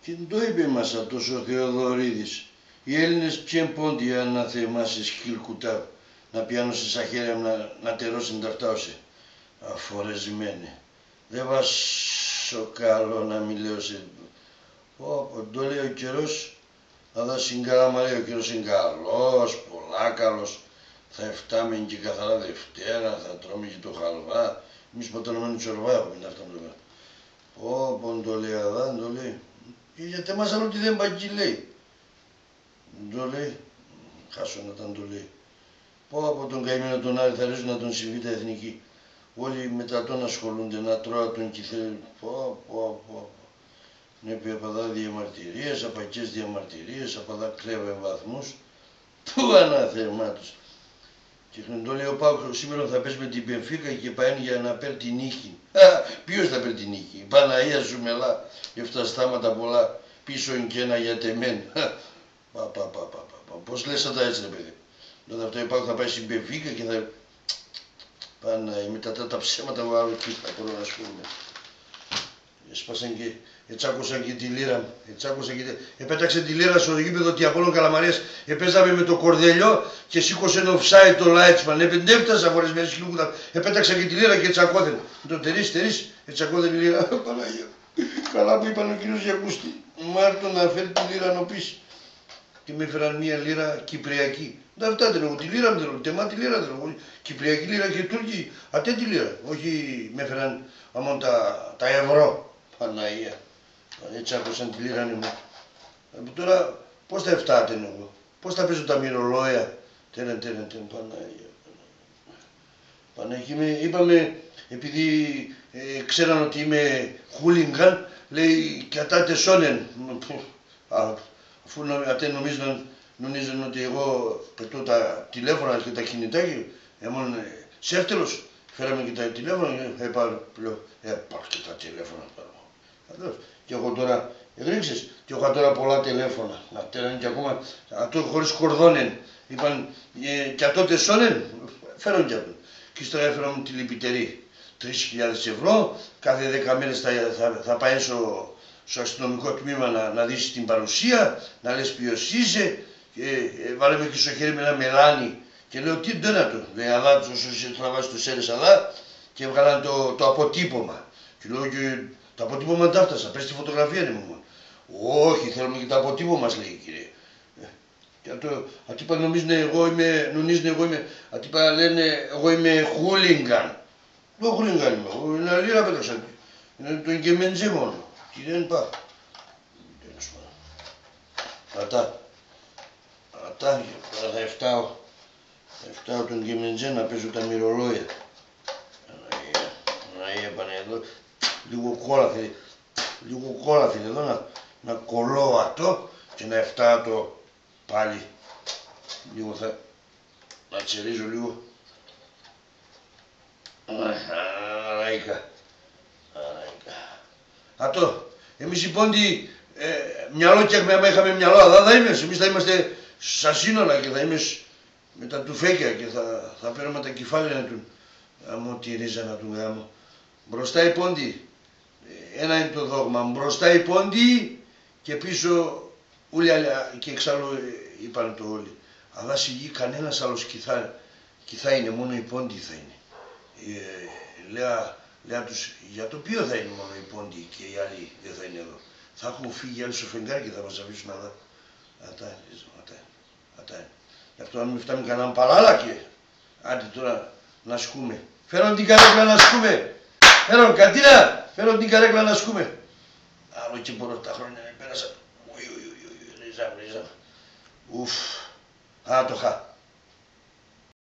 Και το είπε μας αυτός ο Θεοδωρίδης. Οι Έλληνες ποιον πόντι αναθεμάσεις χιλκουτά να πιάνω σε σαν χέρια να τερώσουν τα φτάωση. Αφορεσμένοι. Δεν βάσω καλό να μιλέω σε... Το λέει ο καιρός, αλλά συγκάλαμα λέει ο καιρός είναι καλός, πολλά καλός. Θα φτάμε και καθαρά Δευτέρα, θα τρώμε και το χαλβά. Εμείς πατωνωμένοι τσορβά έχουμε να φτάμε. Πω, το λέει αδά, το λέει. Και γιατί μας άλλο ότι δεν πάει λέει. Το λέει, χάσω να τον το λέει. Πω από τον καημένο τον Άρη θα ρίξουν να τον συμβεί τα εθνική. Όλοι μετά τον ασχολούνται, να τρώω τον και θέλουν. Πω. Ναι, πει απαντά διαμαρτυρίες, απακές διαμαρτυρίες, απαντά κρέβε βαθμούς. Πού αναθεμάτους. Και το λέει ο Πάουκ σήμερα θα πες με την Μπενφίκα και πάει για να παίρνει την νίκη. Ποιος θα παίρνει την νίκη, η Παναία Ζουμελά, και αυτά στάματα πολλά, πίσω είναι και ένα γιατεμέν. Πώς λες τα έτσι ρε παιδί. Τότε αυτό η Πάουκ θα πάει στην Μπενφίκα και θα... Παναία, μετά τα ψέματα που άλλο εκεί θα μπορώ να πούμε. Έσπασαν και... Ετσάκουσαν και τη λύρα, επέταξε τη λύρα στο γήπεδο τη Απόλλων Καλαμαρίας, επέζαμε με το Κορδελιό και σήκωσε ένα offside το Λάιτσμαν, έφτασα φορεσμένοι σκηνούκουτα, επέταξα και τη λύρα και τσακώθεν. Το τερίς, ετσακώθεν η λύρα, Παναγία. Καλά που είπαν ο κύριος Γιακούστη, Μάρτο να φέρει τη λύρα νοπής. Και με έφεραν μια λύρα κυπριακή. Δεν φτάτε εγώ, τη λύρα μου δεν λέω, τεμά τη λύρα δεν λέω, κυπριακή λύρα και Τούρκοι, ατέ τη λύρα, όχι με έφεραν αμόν τα ευρώ, Παναγία. Έτσι άκουσαν τη λίρανη μου. Τώρα πώς θα φτάτε εγώ, πώς θα παίζω τα μυρολόια. Τέρεν, Παναγία. Είπαμε, επειδή ξέραν ότι είμαι χούλιγκαν, λέει κατάτε σόνεν. Αφού νομίζουν ότι εγώ πετώ τα τηλέφωνα και τα κινητά και ήμουν σεύτελος. Φέραμε και τα τηλέφωνα και λέω, πάρω και τα τηλέφωνα. Και εγώ τώρα, ρίξες, και έχω τώρα πολλά τηλέφωνα. Αυτά και ακόμα, αυτό χωρίς κορδόνεν. Είπαν, και τότε σώνεν, φέραν και αυτόν. Και ύστερα έφεραν μου τη λυπητερή. 3.000 ευρώ, κάθε 10 μέρες θα πάει στο αστυνομικό τμήμα να δεις την παρουσία, να λες ποιος είσαι. Βάλαμε και στο χέρι με ένα μελάνι. Και λέω, τι ντόνα του, αδά, θα βάζει το σέρες αδά, και έβγαλαν το αποτύπωμα. Και λέω, τα αποτύπωμα τα έφτασα, πες τη φωτογραφία μου. Όχι, θέλουμε και τα αποτύπωμα μας λέει κύριε. Και αντίπα νομίζουν εγώ είμαι, αντίπα λένε εγώ είμαι χούλιγκαν. Το χούλιγκαν είμαι, είναι λίρα πέταξα. Είναι το εγκεμεντζέ μόνο. Και δεν πάω. Ατά, θα φτάω τον εγκεμεντζέ να παίζω τα μυρολόια. Παναγία Παναγία. Λίγο κόλλα θέλει εδώ να κολλώ αυτό και να εφτάτω πάλι. Λίγο να τσερίζω λίγο. Αραήκα. Αυτό. Εμείς οι πόντοι μυαλό και άμα είχαμε μυαλό, αλλά θα είμαστε. Εμείς θα είμαστε στα σύνορα και θα είμαστε με τα τουφέκια και θα παίρνουμε τα κεφάλια να του γάμω τη ρίζα να του γάμω. Μπροστά οι πόντοι. Ένα είναι το δόγμα, μπροστά οι πόντοι και πίσω όλοι και εξάλλου είπαν το όλοι. Αλλά στη γη κανένας άλλος θα είναι, μόνο οι πόντοι θα είναι. Λέω τους, για το οποίο θα είναι μόνο οι πόντοι και οι άλλοι δεν θα είναι εδώ. Θα έχουν φύγει άλλοι στο φεγγάρι και θα μας αφήσουν εδώ. Ατά είναι. Γι' αυτό αν μην φτάνει κανέναν παράλακε, άντε τώρα να σκούμε. Φέρω την καρέκλα να σκούμε. Φέρω κατίνα. Φέρω την καρέκλα να σκούμε. Άλλο και μπορώ τα χρόνια να πέρασα. Ρίζα. Ουφ. Το χα.